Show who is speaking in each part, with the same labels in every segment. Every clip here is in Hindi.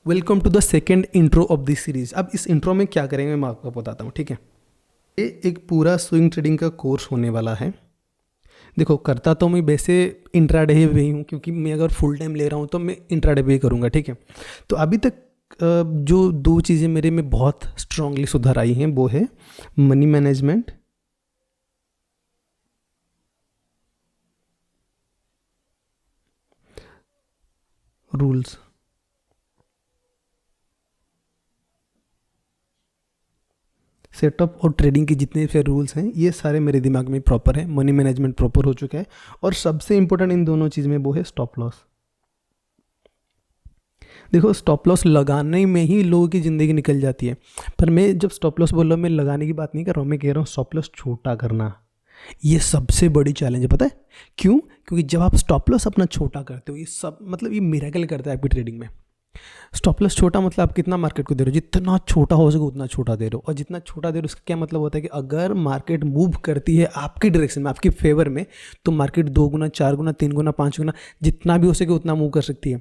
Speaker 1: Welcome to the second intro of this series. अब इस इंट्रो में क्या करेंगे मैं आपको बताता हूँ, ठीक है। ये एक पूरा स्विंग ट्रेडिंग का कोर्स होने वाला है। देखो, करता तो मैं वैसे इंट्राडे ही हूँ, क्योंकि मैं अगर फुल टाइम ले रहा हूँ तो मैं इंट्राडे भी करूँगा, ठीक है। तो अभी तक जो दो चीज़ें मेरे में बहुत स्ट्रांगली सुधार आई हैं वो है मनी मैनेजमेंट रूल्स। सेटअप और ट्रेडिंग के जितने से रूल्स हैं ये सारे मेरे दिमाग में प्रॉपर है। मनी मैनेजमेंट प्रॉपर हो चुका है और सबसे इंपॉर्टेंट इन दोनों चीज़ में वो है स्टॉप लॉस। देखो, स्टॉप लॉस लगाने में ही लोगों की ज़िंदगी निकल जाती है, पर मैं जब स्टॉप लॉस बोल रहा हूँ मैं लगाने की बात नहीं कर रहा हूँ, मैं कह रहा हूँ स्टॉप लॉस छोटा करना। ये सबसे बड़ी चैलेंज है, पता है क्यों? क्योंकि जब आप स्टॉप लॉस अपना छोटा करते हो, ये सब मतलब ये मिरेकल करता है आपकी ट्रेडिंग में। स्टॉप लॉस छोटा मतलब आप कितना मार्केट को दे रहे हो, जितना छोटा हो सके उतना छोटा दे रहे हो। और जितना छोटा दे रहे हो उसका क्या मतलब होता है कि अगर मार्केट मूव करती है आपकी डायरेक्शन में, आपकी फेवर में, तो मार्केट 2 गुना, 4 गुना, 3 गुना, 5 गुना जितना भी हो सके उतना मूव कर सकती है।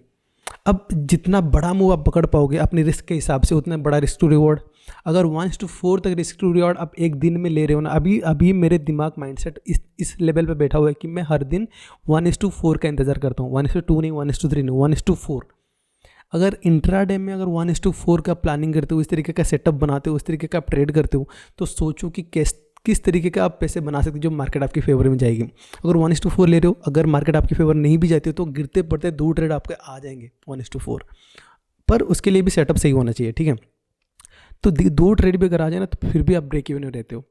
Speaker 1: अब जितना बड़ा मूव आप पकड़ पाओगे अपने रिस्क के हिसाब से, उतना बड़ा रिस्क टू रिवॉर्ड। अगर 1:4 तक रिस्क टू रिवॉर्ड आप एक दिन में ले रहे हो ना, अभी मेरे दिमाग माइंडसेट इस लेवल पे बैठा हुआ है कि मैं हर दिन 1:4 का इंतजार करता हूँ। 1:2 नहीं, 1:3 नहीं, 1:4। अगर इंट्राडे में अगर 1:4 का प्लानिंग करते हो, इस तरीके का सेटअप बनाते हो, उस तरीके का आप ट्रेड करते हो, तो सोचो कि किस तरीके का आप पैसे बना सकते हो जो मार्केट आपकी फेवर में जाएगी। अगर 1:4 ले रहे हो, अगर मार्केट आपकी फेवर नहीं भी जाती हो तो गिरते पड़ते 2 ट्रेड आपके आ जाएंगे 1:4। पर उसके लिए भी सेटअप सही होना चाहिए, ठीक है। तो 2 ट्रेड भी अगर आ जाए ना तो फिर भी आप ब्रेक इवन में रहते हो।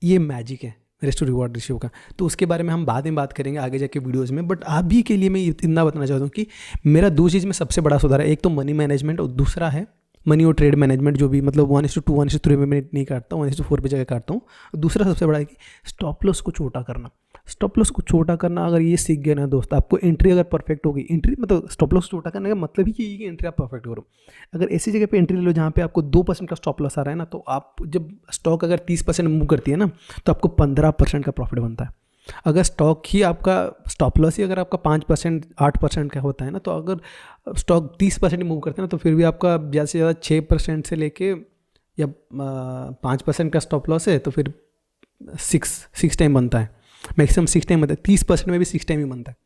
Speaker 1: ये मैजिक है रिस्क टू रिवॉर्ड रेशियो का। तो उसके बारे में हम बाद में बात करेंगे आगे जाके वीडियोस में, बट अभी के लिए मैं इतना बताना चाहता हूँ कि मेरा 2 चीज़ में सबसे बड़ा सुधार है। एक तो मनी मैनेजमेंट और दूसरा है मनी और ट्रेड मैनेजमेंट, जो भी मतलब 1:2 1:3 में मैं नहीं काटता हूँ, 1:4 पे जगह काटता हूँ। दूसरा सबसे बड़ा है कि स्टॉप लॉस को छोटा करना। स्टॉप लॉस को छोटा करना अगर ये सीख गए ना दोस्त, आपको एंट्री अगर परफेक्ट होगी, एंट्री मतलब स्टॉप लॉस छोटा करने का मतलब ही कि एंट्री आप परफेक्ट करो। अगर ऐसी जगह पे एंट्री ले लो जहाँ पे आपको 2% का स्टॉप लॉस आ रहा है ना, तो आप जब स्टॉक अगर 30% मूव करती है ना, तो आपको 15% का प्रॉफिट बनता है। अगर स्टॉक ही आपका स्टॉप लॉस ही अगर आपका 5% 8% का होता है ना, तो अगर स्टॉक 30% मूव करते हैं ना, तो फिर भी आपका ज़्यादा से ज़्यादा 6% से लेके या 5% का स्टॉप लॉस है तो फिर 6 टाइम बनता है, मैक्सिमम 6 टाइम बनता है। 30% में भी 6 टाइम ही बनता है।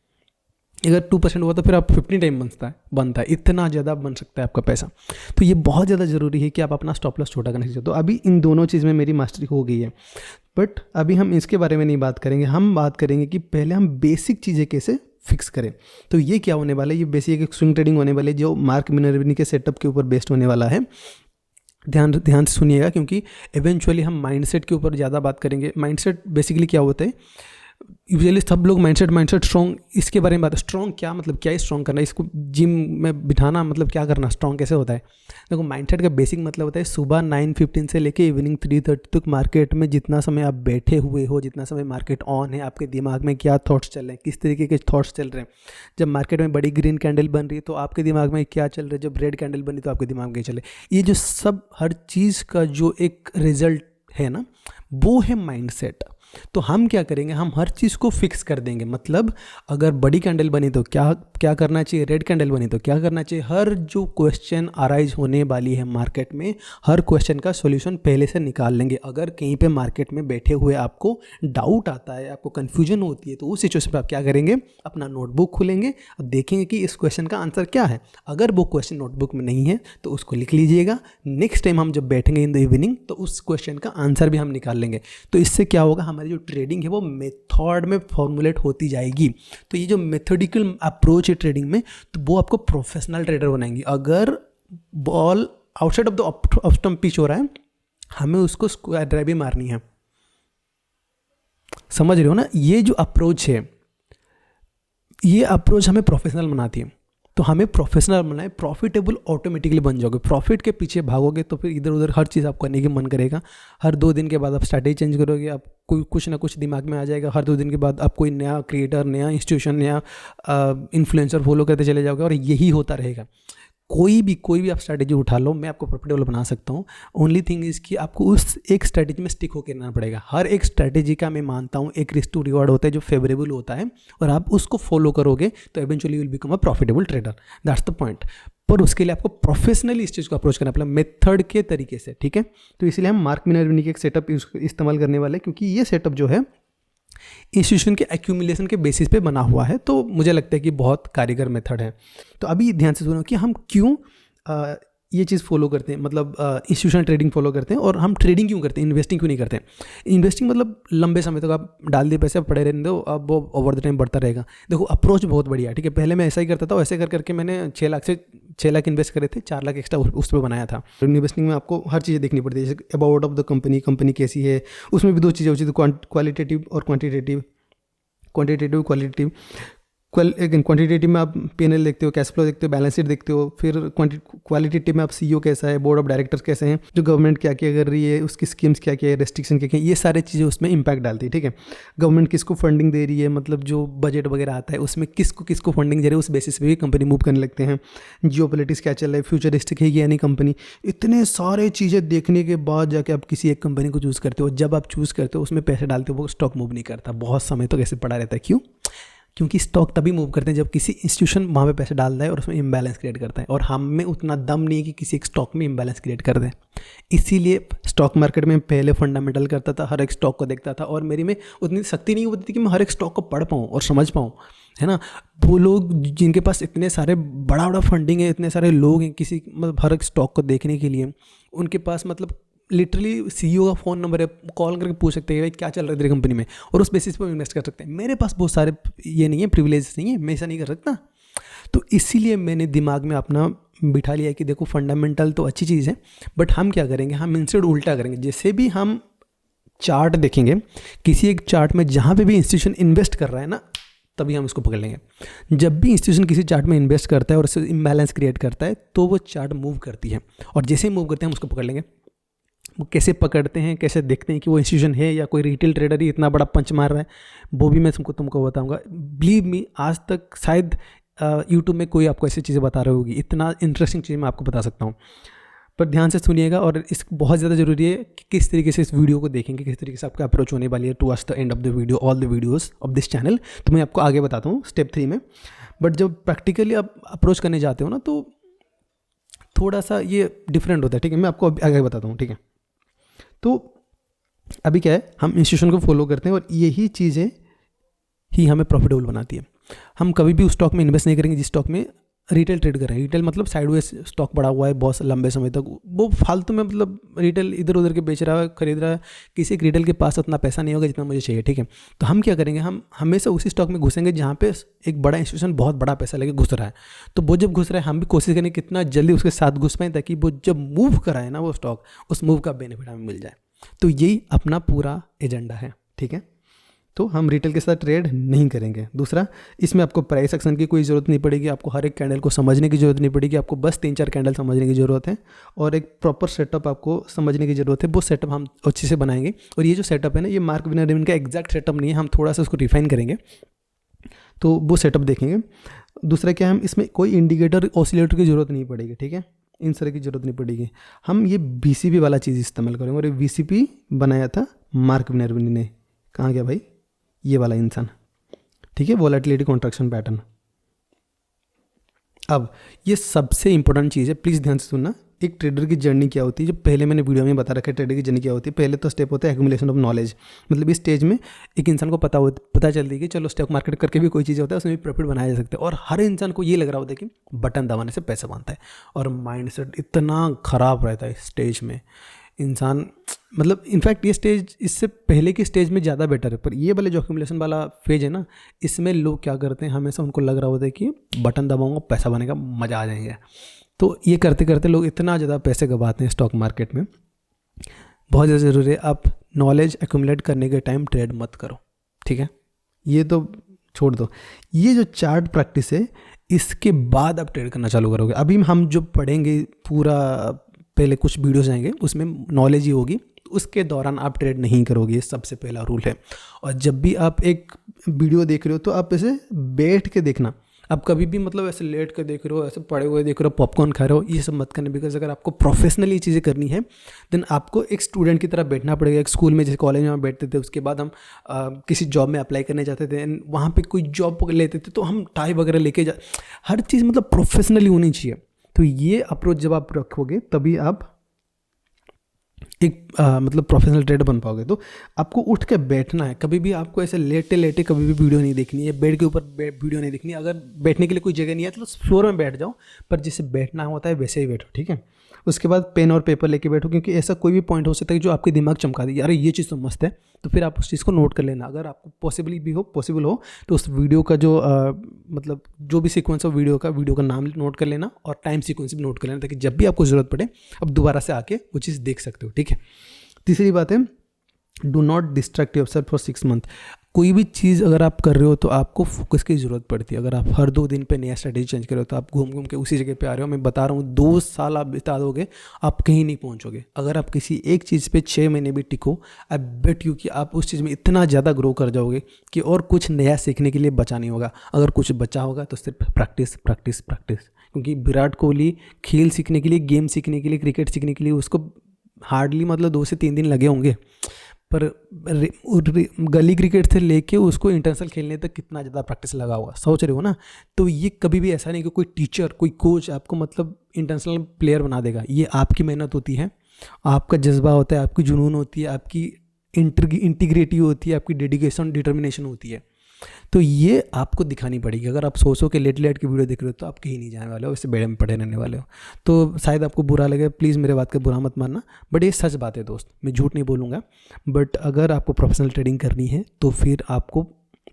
Speaker 1: अगर 2% हुआ तो फिर आप 15 टाइम बनता है। इतना ज़्यादा बन सकता है आपका पैसा। तो ये बहुत ज़्यादा ज़रूरी है कि आप अपना स्टॉप लॉस छोटा करना सीखें। तो अभी इन दोनों चीज़ में मेरी मास्टरी हो गई है, बट अभी हम इसके बारे में नहीं बात करेंगे। हम बात करेंगे कि पहले हम बेसिक चीज़ें कैसे फिक्स करें। तो ये क्या होने वाला है, ये बेसिक एक स्विंग ट्रेडिंग होने वाली है जो मार्क मिनर्विनी के सेटअप के ऊपर बेस्ड होने वाला है। ध्यान से सुनिएगा, क्योंकि इवेंचुअली हम माइंडसेट के ऊपर ज़्यादा बात करेंगे। माइंडसेट बेसिकली क्या होता है, यूजुअली सब लोग माइंडसेट स्ट्रॉन्ग, इसके बारे में बात है। स्ट्रॉन्ग क्या मतलब, क्या है स्ट्रॉन्ग करना, इसको जिम में बिठाना मतलब क्या करना, स्ट्रॉन्ग कैसे होता है। देखो, माइंडसेट का बेसिक मतलब होता है सुबह 9:15 से लेके इवनिंग 3:30 तक मार्केट में जितना समय आप बैठे हुए हो, जितना समय मार्केट ऑन है, आपके दिमाग में क्या थॉट्स चल रहे हैं, किस तरीके के थॉट्स चल रहे हैं। जब मार्केट में बड़ी ग्रीन कैंडल बन रही है तो आपके दिमाग में क्या चल रहा है, जब रेड कैंडल बनी तो आपके दिमाग में क्या चल रहा है। ये जो सब हर चीज़ का जो एक रिजल्ट है ना, वो है माइंडसेट। तो हम क्या करेंगे, हम हर चीज़ को फिक्स कर देंगे। मतलब अगर बड़ी कैंडल बनी तो क्या करना चाहिए, रेड कैंडल बनी तो क्या करना चाहिए। हर जो क्वेश्चन अराइज होने वाली है मार्केट में, हर क्वेश्चन का सॉल्यूशन पहले से निकाल लेंगे। अगर कहीं पे मार्केट में बैठे हुए आपको डाउट आता है, आपको कन्फ्यूजन होती है, तो उस सिचुएशन पर आप क्या करेंगे, अपना नोटबुक खोलेंगे और देखेंगे कि इस क्वेश्चन का आंसर क्या है। अगर वो क्वेश्चन नोटबुक में नहीं है तो उसको लिख लीजिएगा। नेक्स्ट टाइम हम जब बैठेंगे इन द इवनिंग तो उस क्वेश्चन का आंसर भी हम निकाल लेंगे। तो इससे क्या होगा, हमारी जो ट्रेडिंग है वो मेथड में फॉर्मुलेट होती जाएगी। तो ये जो मेथोडिकल अप्रोच है ट्रेडिंग में, तो वो आपको प्रोफेशनल ट्रेडर बनाएंगे। अगर ball outside of the off stump pitch हो रहा है, हमें उसको स्क्वायर ड्राइव भी मारनी है। समझ रहे हो ना, ये जो अप्रोच है, ये अप्रोच हमें प्रोफेशनल बनाती है। तो हमें प्रोफेशनल बनाए, प्रॉफिटेबल ऑटोमेटिकली बन जाओगे। प्रॉफिट के पीछे भागोगे तो फिर इधर उधर हर चीज़ आपको करने की मन करेगा। हर 2 दिन के बाद आप स्ट्रैटेजी चेंज करोगे, आप कुछ ना कुछ दिमाग में आ जाएगा। हर 2 दिन के बाद आप कोई नया क्रिएटर, नया इंस्टीट्यूशन, नया इन्फ्लुएंसर फॉलो करते चले जाओगे और यही होता रहेगा। कोई भी आप स्ट्रैटेजी उठा लो, मैं आपको प्रॉफिटेबल बना सकता हूँ। ओनली थिंग इज़ कि आपको उस एक स्ट्रैटेजी में स्टिक होकर रहना पड़ेगा। हर एक स्ट्रैटेजी का मैं मानता हूँ एक रिस्क टू रिवॉर्ड होता है जो फेवरेबल होता है, और आप उसको फॉलो करोगे तो eventually you will become a profitable trader. That's the point. पर उसके लिए आपको प्रोफेशनली इस चीज़ को अप्रोच करना पड़ेगा मेथड के तरीके से, ठीक है। तो इसलिए हम मार्क मिनर्विनी के एक सेटअप इस्तेमाल करने वाले हैं, क्योंकि ये सेटअप जो है इंस्टीट्यूशन के एक्यूमुलेशन के बेसिस पे बना हुआ है, तो मुझे लगता है कि बहुत कारगर मेथड है। तो अभी ध्यान से सुनो कि हम क्यों ये चीज़ फॉलो करते हैं, मतलब इंस्टीट्यूशनल ट्रेडिंग फॉलो करते हैं, और हम ट्रेडिंग क्यों करते हैं, इन्वेस्टिंग क्यों नहीं करते हैं। इन्वेस्टिंग मतलब लंबे समय तक आप डाल दिए पैसे, पड़े रहने दो, अब वो ओवर द टाइम बढ़ता रहेगा। देखो अप्रोच बहुत बढ़िया है, ठीक है। पहले मैं ऐसा ही करता था, ऐसे कर करके मैंने 6 लाख इन्वेस्ट करे थे, 4 लाख एक्स्ट्रा उस पर बनाया था। इन्वेस्टिंग में आपको हर चीज़ें देखनी पड़ती है, जैसे अबाउट ऑफ द कंपनी कैसी है, उसमें भी 2 चीज़ें होती है, क्वालिटेटिव और क्वांटिटेटिव क्वालिटेटिव क्वांटिटेटिव में आप P&L देखते हो, कैश फ्लो देखते हो, बैलेंस शीट देखते हो। फिर क्वालिटेटिव में आप CEO कैसा है, बोर्ड ऑफ डायरेक्टर्स कैसे हैं, जो गवर्नमेंट क्या क्या कर रही है, उसकी स्कीम्स क्या क्या है, रेस्ट्रिक्शन क्या क्या है, ये सारी चीज़ें उसमें इंपैक्ट डालती है, ठीक है। गवर्नमेंट किसको फंडिंग दे रही है, मतलब जो बजट वगैरह आता है उसमें किसको फंडिंग दे रही है, उस बेसिस पे भी कंपनी मूव करने लगते हैं। जियोपॉलिटिक्स क्या चल रहा है, फ्यूचरिस्टिक है या नहीं कंपनी, इतने सारे चीज़ें देखने के बाद जाके आप किसी एक कंपनी को चूज़ करते हो। जब आप चूज़ करते हो, उसमें पैसे डालते हो, वो स्टॉक मूव नहीं करता, बहुत समय तक ऐसे पड़ा रहता है। क्यों? क्योंकि स्टॉक तभी मूव करते हैं जब किसी इंस्टीट्यूशन वहाँ पे पैसे डालता है और उसमें इम्बैलेंस क्रिएट करता है, और हम में उतना दम नहीं है कि किसी एक स्टॉक में इम्बैलेंस क्रिएट कर दें। इसीलिए स्टॉक मार्केट में पहले फंडामेंटल करता था, हर एक स्टॉक को देखता था, और मेरी में उतनी शक्ति नहीं होती थी कि मैं हर एक स्टॉक को पढ़ पाऊँ और समझ पाऊँ, है ना। वो लोग जिनके पास इतने सारे बड़ा फंडिंग है, इतने सारे लोग हैं किसी मतलब हर एक स्टॉक को देखने के लिए, उनके पास मतलब लिटरली CEO का फ़ोन नंबर है, कॉल करके पूछ सकते हैं भाई क्या चल रहा है तेरी कंपनी में, और उस बेसिस पर इन्वेस्ट कर सकते हैं। मेरे पास बहुत सारे ये नहीं है, प्रिविलेज नहीं है, मैं ऐसा नहीं कर सकता। तो इसीलिए मैंने दिमाग में अपना बिठा लिया कि देखो फंडामेंटल तो अच्छी चीज़ है, बट हम क्या करेंगे, हम इंस्टेड उल्टा करेंगे। जैसे भी हम चार्ट देखेंगे, किसी एक चार्ट में जहाँ पे भी इंस्टीट्यूशन इन्वेस्ट कर रहा है ना, तभी हम इसको पकड़ लेंगे। जब भी इंस्टीट्यूशन किसी चार्ट में इन्वेस्ट करता है और उससे इम्बैलेंस क्रिएट करता है, तो वो चार्ट मूव करती है, और जैसे ही मूव करते हैं हम उसको पकड़ लेंगे। वो कैसे पकड़ते हैं, कैसे देखते हैं कि वो इंस्टीट्यूशन है या कोई रिटेल ट्रेडर ही इतना बड़ा पंच मार रहा है, वो भी मैं तुमको बताऊंगा। बिलीव मी, आज तक शायद यूट्यूब में कोई आपको ऐसी चीज़ें बता रही होगी, इतना इंटरेस्टिंग चीज़ मैं आपको बता सकता हूँ। पर ध्यान से सुनिएगा, और इस बहुत ज़्यादा ज़रूरी है कि किस तरीके से इस वीडियो को देखेंगे, किस तरीके से आपका अप्रोच होने वाली है towards the end of the video, all the videos of this channel. तो मैं आपको आगे बताता हूँ स्टेप 3 में। बट जब प्रैक्टिकली आप अप्रोच करने जाते हो ना, तो थोड़ा सा ये डिफरेंट होता है, ठीक है। मैं आपको आगे बताता हूँ, ठीक है। तो अभी क्या है, हम इंस्टीट्यूशन को फॉलो करते हैं, और यही चीज़ें ही हमें प्रॉफिटेबल बनाती है। हम कभी भी उस स्टॉक में इन्वेस्ट नहीं करेंगे जिस स्टॉक में रिटेल ट्रेड कर रहे हैं। रिटेल मतलब साइडवेज स्टॉक बढ़ा हुआ है बहुत लंबे समय तक, वो फालतू में मतलब रिटेल इधर उधर के बेच रहा है, खरीद रहा है। किसी एक रिटेल के पास उतना पैसा नहीं होगा जितना मुझे चाहिए, ठीक है। तो हम क्या करेंगे, हम हमेशा उसी स्टॉक में घुसेंगे जहाँ पे एक बड़ा इंस्टीट्यूशन बहुत बड़ा पैसा लेके घुस रहा है। तो वो जब घुस रहा है, हम भी कोशिश करेंगे कितना जल्दी उसके साथ घुस पाएँ, ताकि वो जब मूव कराए ना वो स्टॉक, उस मूव का बेनिफिट हमें मिल जाए। तो यही अपना पूरा एजेंडा है, ठीक है। तो हम रिटेल के साथ ट्रेड नहीं करेंगे। दूसरा, इसमें आपको प्राइस एक्शन की कोई ज़रूरत नहीं पड़ेगी, आपको हर एक कैंडल को समझने की ज़रूरत नहीं पड़ेगी, आपको बस 3-4 कैंडल समझने की ज़रूरत है, और एक प्रॉपर सेटअप आपको समझने की ज़रूरत है। वो सेटअप हम अच्छे से बनाएंगे, और ये जो सेटअप है ना, ये मार्क मिनर्विनी का एग्जैक्ट सेटअप नहीं है, हम थोड़ा सा उसको रिफाइन करेंगे, तो वो सेटअप देखेंगे। दूसरा क्या है, हम इसमें कोई इंडिकेटर ऑसिलेटर की ज़रूरत नहीं पड़ेगी, ठीक है, इन सारे की ज़रूरत नहीं पड़ेगी। हम ये BCP वाला चीज़ इस्तेमाल करेंगे, और ये BCP बनाया था मार्क मिनर्विनी ने। कहाँ गया भाई ये वाला इंसान, ठीक है, वोलेटिलिटी कॉन्ट्रैक्शन पैटर्न। अब ये सबसे इंपॉर्टेंट चीज़ है, प्लीज़ ध्यान से सुनना। एक ट्रेडर की जर्नी क्या होती है, जो पहले मैंने वीडियो में बता रखा है, ट्रेडर की जर्नी क्या होती है। पहले तो स्टेप होता है एक्यूमुलेशन ऑफ नॉलेज, मतलब इस स्टेज में एक इंसान को पता चलती है कि चलो स्टॉक मार्केट करके भी कोई चीज़ होता है, उसमें भी प्रॉफिट बनाया जा सकता है। और हर इंसान को ये लग रहा होता है कि बटन दबाने से पैसा बनता है, और माइंडसेट इतना ख़राब रहता है इस स्टेज में। इंसान मतलब इनफैक्ट ये स्टेज इससे पहले की स्टेज में ज़्यादा बेटर है, पर ये वाले जो एक्यूमुलेशन वाला फेज है ना, इसमें लोग क्या करते हैं, हमेशा उनको लग रहा होता है कि बटन दबाऊंगा पैसा बनेगा, मज़ा आ जाएंगे। तो ये करते करते लोग इतना ज़्यादा पैसे गवाते हैं स्टॉक मार्केट में। बहुत ज़्यादा ज़रूरी है, आप नॉलेज एक्यूमुलेट करने के टाइम ट्रेड मत करो, ठीक है। ये तो छोड़ दो, ये जो चार्ट प्रैक्टिस है, इसके बाद आप ट्रेड करना चालू करोगे। अभी हम जो पढ़ेंगे पूरा, पहले कुछ वीडियोस आएंगे उसमें नॉलेज ही होगी, उसके दौरान आप ट्रेड नहीं करोगे, ये सबसे पहला रूल है। और जब भी आप एक वीडियो देख रहे हो तो आप ऐसे बैठ के देखना, आप कभी भी मतलब ऐसे लेट कर देख रहे हो, ऐसे पड़े हुए देख रहे हो, पॉपकॉर्न खा रहे हो, ये सब मत करना। बिकॉज अगर आपको प्रोफेशनली चीज़ें करनी है, देन आपको एक स्टूडेंट की तरह बैठना पड़ेगा। एक स्कूल में जैसे कॉलेज में हम बैठते थे, उसके बाद हम किसी जॉब में अप्लाई करने जाते थे, वहाँ पे कोई जॉब लेते थे तो हम टाई वगैरह लेके हर चीज़ मतलब प्रोफेशनली होनी चाहिए। तो ये अप्रोच जब आप रखोगे तभी आप एक मतलब प्रोफेशनल ट्रेडर बन पाओगे। तो आपको उठ के बैठना है, कभी भी आपको ऐसे लेटे लेटे कभी भी वीडियो नहीं देखनी है, बेड के ऊपर वीडियो नहीं देखनी है। अगर बैठने के लिए कोई जगह नहीं है तो फ्लोर में बैठ जाओ, पर जैसे बैठना होता है वैसे ही बैठो, ठीक है। उसके बाद पेन और पेपर लेके बैठो, क्योंकि ऐसा कोई भी पॉइंट हो सकता है जो आपके दिमाग चमका दे, अरे ये चीज़ तो मस्त है, तो फिर आप उस चीज़ को नोट कर लेना। अगर आपको पॉसिबल हो तो उस वीडियो का जो मतलब जो भी सीक्वेंस हो वीडियो का नाम नोट कर लेना और टाइम सीक्वेंस भी नोट कर लेना, ताकि जब भी आपको ज़रूरत पड़े अब दोबारा से आके वो चीज़ देख सकते हो, ठीक है। तीसरी बात है, do not distract yourself for 6 month. कोई भी चीज़ अगर आप कर रहे हो तो आपको फोकस की ज़रूरत पड़ती है। अगर आप हर 2 दिन पे नया स्ट्रेटेजी चेंज कर रहे हो तो आप घूम घूम के उसी जगह पे आ रहे हो। मैं बता रहा हूँ 2 साल आप बिता दोगे, आप कहीं नहीं पहुँचोगे। अगर आप किसी एक चीज़ पे 6 महीने भी टिको, आई बेट यू कि आप उस चीज़ में इतना ज़्यादा ग्रो कर जाओगे कि और कुछ नया सीखने के लिए बचा नहीं होगा। अगर कुछ बचा होगा तो सिर्फ प्रैक्टिस प्रैक्टिस प्रैक्टिस। क्योंकि विराट कोहली खेल सीखने के लिए, गेम सीखने के लिए, क्रिकेट सीखने के लिए उसको हार्डली मतलब 2 से 3 दिन लगे होंगे, पर गली क्रिकेट से लेके उसको इंटरनेशनल खेलने तक कितना ज़्यादा प्रैक्टिस लगा होगा, सोच रहे हो ना। तो ये कभी भी ऐसा नहीं कि कोई टीचर, कोई कोच आपको मतलब इंटरनेशनल प्लेयर बना देगा। ये आपकी मेहनत होती है, आपका जज्बा होता है, आपकी जुनून होती है, आपकी इंटीग्रिटी होती है, आपकी डेडिकेशन, डिटर्मिनेशन होती है। तो ये आपको दिखानी पड़ेगी। अगर आप सोचो कि लेट की वीडियो देख रहे हो तो आप कहीं नहीं जाने वाले हो, इससे बेड़े में पड़े रहने वाले हो। तो शायद आपको बुरा लगे, प्लीज़ मेरे बात का बुरा मत मानना, बट ये सच बात है दोस्त, मैं झूठ नहीं बोलूँगा। बट अगर आपको प्रोफेशनल ट्रेडिंग करनी है तो फिर आपको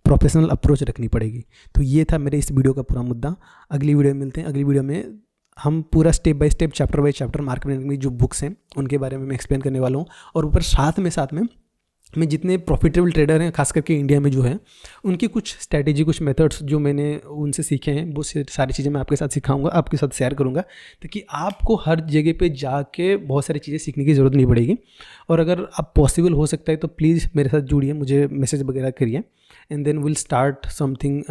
Speaker 1: प्रोफेशनल अप्रोच रखनी पड़ेगी। तो ये था मेरे इस वीडियो का पूरा मुद्दा। अगली वीडियो में मिलते हैं। अगली वीडियो में हम पूरा step by step, chapter by chapter market में जो बुक्स हैं उनके बारे में मैं एक्सप्लेन करने वाला हूँ। और ऊपर साथ में मैं जितने प्रॉफिटेबल ट्रेडर हैं खास करके इंडिया में जो है, उनकी कुछ स्ट्रैटेजी, कुछ मेथड्स जो मैंने उनसे सीखे हैं, वो सारी चीज़ें मैं आपके साथ सिखाऊंगा, आपके साथ शेयर करूंगा, ताकि आपको हर जगह पे जाके बहुत सारी चीज़ें सीखने की ज़रूरत नहीं पड़ेगी। और अगर आप पॉसिबल हो सकता है तो प्लीज़ मेरे साथ जुड़िए, मुझे मैसेज वगैरह करिए, and then will start something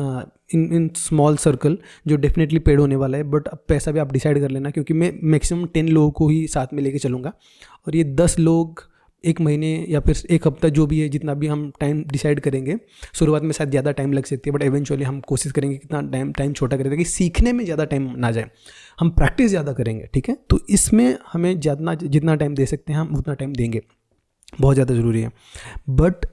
Speaker 1: in small circle जो डेफिनेटली पेड होने वाला है। बट पैसा भी आप डिसाइड कर लेना, क्योंकि मैं मैक्सिमम 10 लोगों को ही साथ में लेके चलूँगा। और ये 10 लोग 1 महीने या फिर 1 हफ्ता, जो भी है, जितना भी हम टाइम डिसाइड करेंगे। शुरुआत में शायद ज़्यादा टाइम लग सकती है, बट एवेंचुअली हम कोशिश करेंगे कितना टाइम छोटा करें ताकि सीखने में ज़्यादा टाइम ना जाए, हम प्रैक्टिस ज़्यादा करेंगे, ठीक है। तो इसमें हमें जितना टाइम दे सकते हैं हम उतना टाइम देंगे, बहुत ज़्यादा ज़रूरी है। बट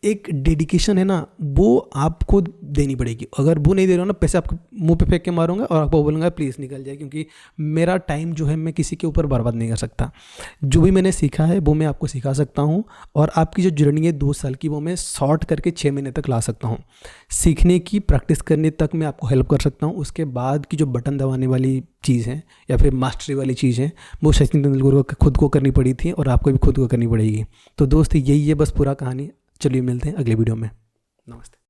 Speaker 1: एक डेडिकेशन है ना, वो आपको देनी पड़ेगी। अगर वो नहीं दे रहा हो ना, पैसे आपको मुंह पे फेंक के मारूंगा और आपको बोलूँगा प्लीज़ निकल जाए, क्योंकि मेरा टाइम जो है मैं किसी के ऊपर बर्बाद नहीं कर सकता। जो भी मैंने सीखा है वो मैं आपको सिखा सकता हूँ, और आपकी जो जर्नी है 2 साल की, वो मैं शॉर्ट करके 6 महीने तक ला सकता हूँ। सीखने की, प्रैक्टिस करने तक मैं आपको हेल्प कर सकता हूँ। उसके बाद की जो बटन दबाने वाली चीज़ है या फिर मास्टरी वाली चीज़ है, वो सचिन तेंदुलकर को खुद को करनी पड़ी थी और आपको भी खुद को करनी पड़ेगी। तो दोस्त यही है बस पूरा कहानी। चलिए मिलते हैं अगले वीडियो में। नमस्ते।